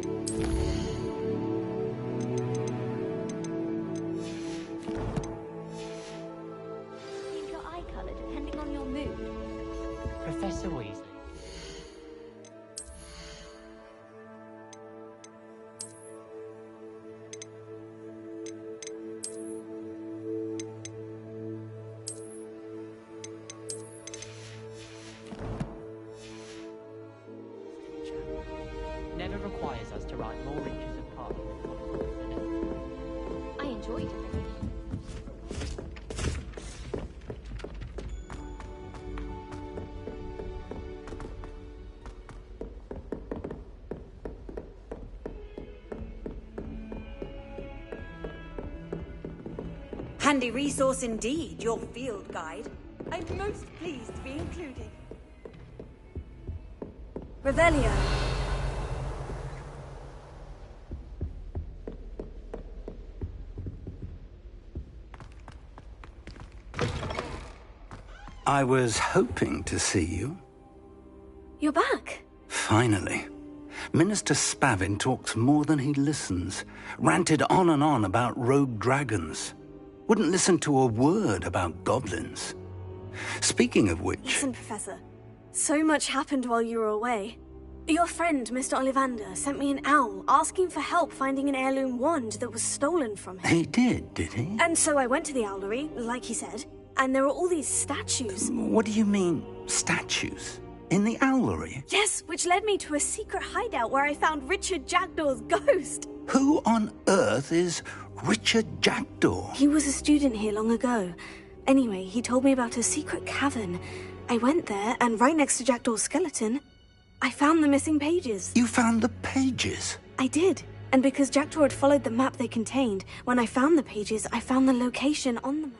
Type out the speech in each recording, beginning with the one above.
Change your eye color depending on your mood. Professor Weasley. Never requires us to write more inches of parchment on a minute. I enjoyed it. Handy resource indeed, your field guide. I'm most pleased to be included. Revelio. I was hoping to see you. You're back. Finally. Minister Spavin talks more than he listens. Ranted on and on about rogue dragons. Wouldn't listen to a word about goblins. Speaking of which... Listen, Professor. So much happened while you were away. Your friend, Mr. Ollivander, sent me an owl asking for help finding an heirloom wand that was stolen from him. He did he? And so I went to the owlery, like he said, and there were all these statues. What do you mean, statues? In the owlery? Yes, which led me to a secret hideout where I found Richard Jackdaw's ghost. Who on earth is Richard Jackdaw? He was a student here long ago. Anyway, he told me about a secret cavern. I went there, and right next to Jackdaw's skeleton, I found the missing pages. You found the pages? I did. And because Jackdaw had followed the map they contained, when I found the pages, I found the location on the map.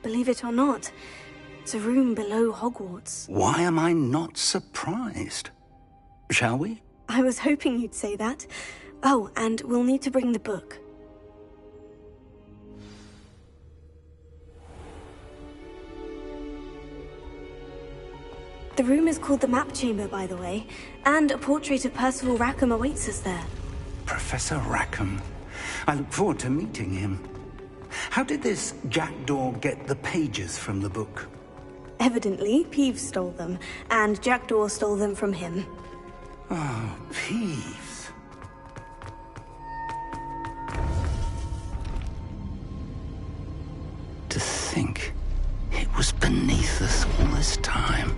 Believe it or not, it's a room below Hogwarts. Why am I not surprised? Shall we? I was hoping you'd say that. Oh, and we'll need to bring the book. The room is called the Map Chamber, by the way, and a portrait of Percival Rackham awaits us there. Professor Rackham. I look forward to meeting him. How did this Jackdaw get the pages from the book? Evidently, Peeves stole them, and Jackdaw stole them from him. Oh, Peeves. To think it was beneath us all this time.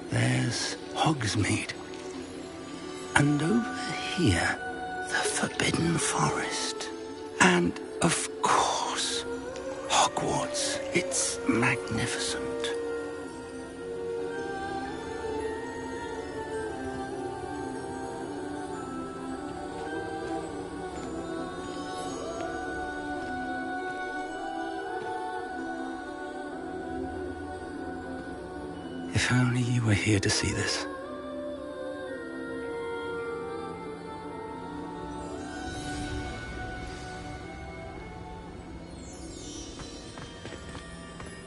there's Hogsmeade. And over here, the Forbidden Forest. And, of course, Hogwarts. It's magnificent. If only you were here to see this.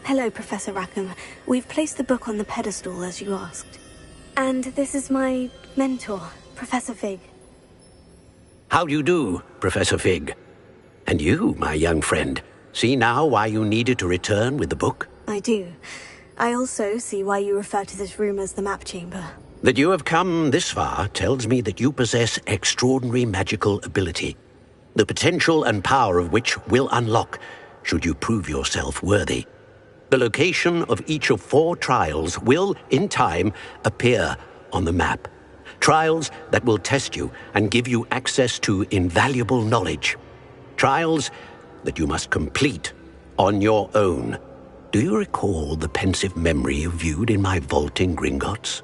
Hello, Professor Rackham. We've placed the book on the pedestal as you asked. And this is my mentor, Professor Fig. How do you do, Professor Fig? And you, my young friend, see now why you needed to return with the book? I do. I also see why you refer to this room as the map chamber. That you have come this far tells me that you possess extraordinary magical ability, the potential and power of which will unlock should you prove yourself worthy. The location of each of 4 trials will, in time, appear on the map. Trials that will test you and give you access to invaluable knowledge. Trials that you must complete on your own. Do you recall the pensive memory you viewed in my vault in Gringotts?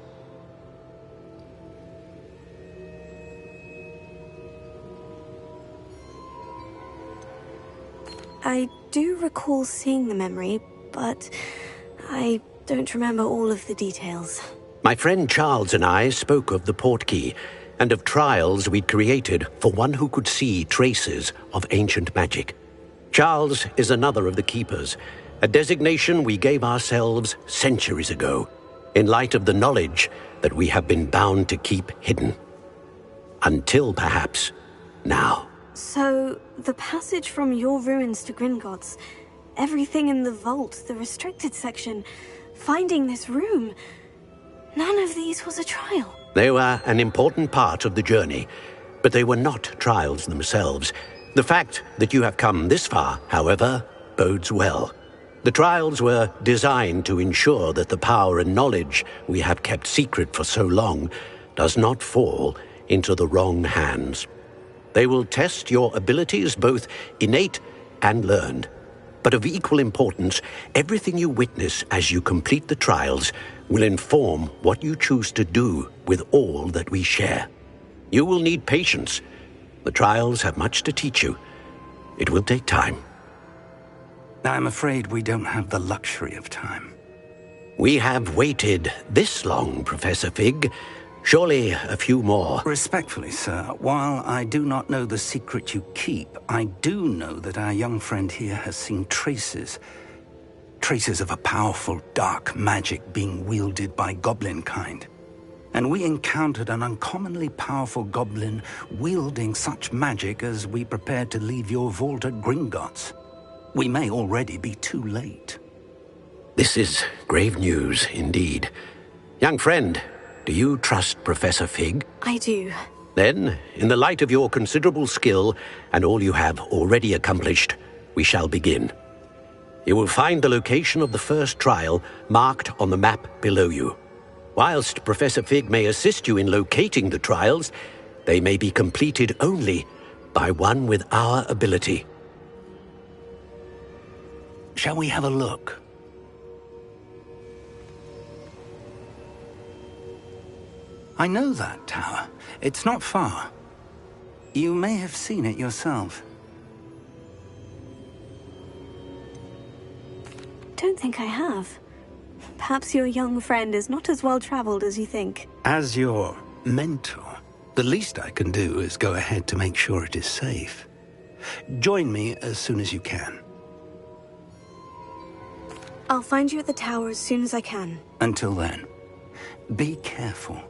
I do recall seeing the memory, but I don't remember all of the details. My friend Charles and I spoke of the Portkey and of trials we'd created for one who could see traces of ancient magic. Charles is another of the Keepers, a designation we gave ourselves centuries ago, in light of the knowledge that we have been bound to keep hidden. Until, perhaps, now. So, the passage from your ruins to Gringotts, everything in the vault, the restricted section, finding this room, none of these was a trial. They were an important part of the journey, but they were not trials themselves. The fact that you have come this far, however, bodes well. The trials were designed to ensure that the power and knowledge we have kept secret for so long does not fall into the wrong hands. They will test your abilities, both innate and learned. But of equal importance, everything you witness as you complete the trials will inform what you choose to do with all that we share. You will need patience. The trials have much to teach you. It will take time. I'm afraid we don't have the luxury of time. We have waited this long, Professor Fig. Surely a few more. Respectfully, sir, while I do not know the secret you keep, I do know that our young friend here has seen traces of a powerful dark magic being wielded by goblin kind. And we encountered an uncommonly powerful goblin wielding such magic as we prepared to leave your vault at Gringotts. We may already be too late. This is grave news indeed. Young friend, do you trust Professor Fig? I do. Then, in the light of your considerable skill and all you have already accomplished, we shall begin. You will find the location of the first trial marked on the map below you. Whilst Professor Fig may assist you in locating the trials, they may be completed only by one with our ability. Shall we have a look? I know that tower. It's not far. You may have seen it yourself. Don't think I have. Perhaps your young friend is not as well-traveled as you think. As your mentor, the least I can do is go ahead to make sure it is safe. Join me as soon as you can. I'll find you at the tower as soon as I can. Until then, be careful.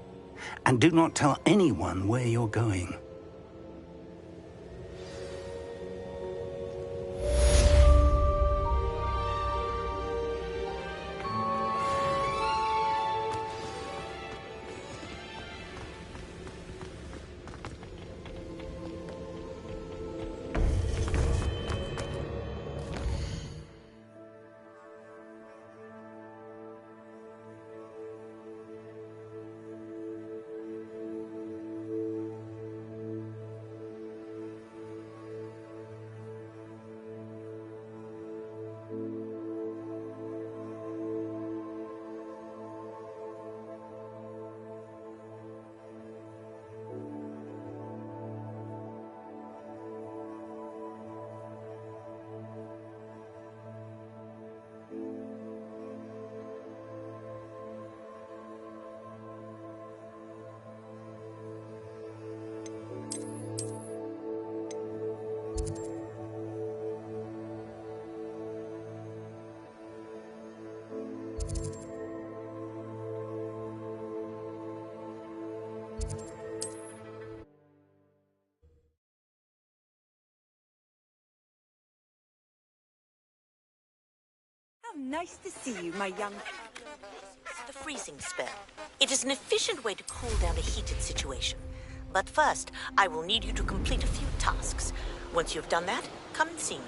And do not tell anyone where you're going. How nice to see you, my young... The freezing spell. It is an efficient way to cool down a heated situation. But first, I will need you to complete a few tasks. Once you've done that, come and see me.